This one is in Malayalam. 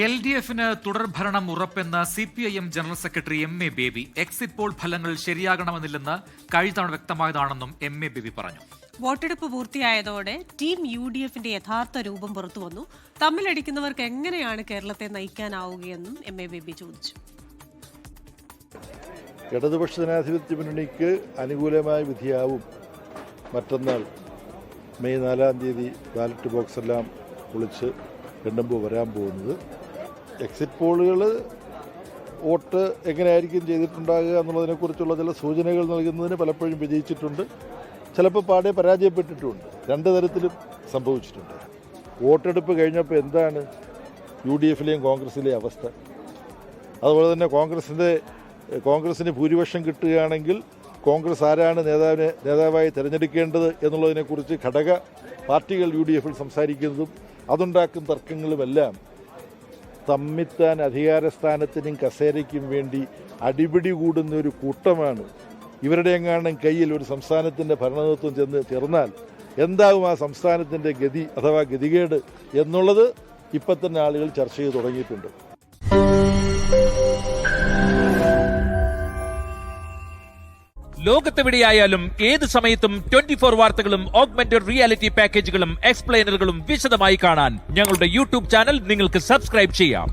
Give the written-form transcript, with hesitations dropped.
LDF-ന് തുടർഭരണം ഉറപ്പെന്ന് CPIM general secretary MA baby. Exit poll ഫലങ്ങൾ ശരിയാകണമെന്നില്ലെന്ന് കഴിഞ്ഞ തവണ വ്യക്തമായതാണെന്നും MA ബേബി പറഞ്ഞു. വോട്ടെടുപ്പ് പൂർത്തിയായതോടെ ടീം UDF-ന്റെ യഥാർത്ഥ രൂപം പുറത്തുവന്നു. തമ്മിലടിക്കുന്നവർക്ക് എങ്ങനെയാണ് കേരളത്തെ നയിക്കാനാവുകയെന്നും MA ബേബി ചോദിച്ചു. ഇടതുപക്ഷ ജനാധിപത്യ മുന്നണിക്ക് അനുകൂലമായ വിധിയാവും മറ്റന്നാൾ മെയ് 4-ാം തീയതി ബാലറ്റ് ബോക്സെല്ലാം പൊളിച്ച് എണ്ണുമ്പോൾ വരാൻ പോകുന്നത്. എക്സിറ്റ് പോളുകൾ വോട്ട് എങ്ങനെയായിരിക്കും ചെയ്തിട്ടുണ്ടാകുക എന്നുള്ളതിനെക്കുറിച്ചുള്ള ചില സൂചനകൾ നൽകുന്നതിന് പലപ്പോഴും വിജയിച്ചിട്ടുണ്ട്, ചിലപ്പോൾ പാടെ പരാജയപ്പെട്ടിട്ടുമുണ്ട്. രണ്ട് തരത്തിലും സംഭവിച്ചിട്ടുണ്ട്. വോട്ടെടുപ്പ് കഴിഞ്ഞപ്പോൾ എന്താണ് UDF-ലെയും കോൺഗ്രസിലെയും അവസ്ഥ? അതുപോലെ തന്നെ കോൺഗ്രസിന് ഭൂരിപക്ഷം കിട്ടുകയാണെങ്കിൽ കോൺഗ്രസ് ആരാണ് നേതാവായി തിരഞ്ഞെടുക്കേണ്ടത് എന്നുള്ളതിനെക്കുറിച്ച് ഘടക പാർട്ടികൾ UDF-ൽ സംസാരിക്കുന്നതും അതുണ്ടാക്കുന്ന തർക്കങ്ങളുമെല്ലാം തമ്മിത്താൻ അധികാരസ്ഥാനത്തിനും കസേരയ്ക്കും വേണ്ടി അടിപിടി കൂടുന്ന ഒരു കൂട്ടമാണ്. ഇവരുടെ എങ്ങാനും കയ്യിൽ ഒരു സംസ്ഥാനത്തിൻ്റെ ഭരണതത്വം ചേർന്നാൽ എന്താകും ആ സംസ്ഥാനത്തിൻ്റെ ഗതി അഥവാ ഗതികേട് എന്നുള്ളത് ഇപ്പം തന്നെ ആളുകൾ ചർച്ച ചെയ്ത് തുടങ്ങിയിട്ടുണ്ട്. ലോകത്തെവിടെയായാലും ഏത് സമയത്തും 24 വാർത്തകളും ഓഗ്മെന്റഡ് റിയാലിറ്റി പാക്കേജുകളും എക്സ്പ്ലെയിനറുകളും വിശദമായി കാണാൻ ഞങ്ങളുടെ YouTube ചാനൽ നിങ്ങൾക്ക് സബ്സ്ക്രൈബ് ചെയ്യാം.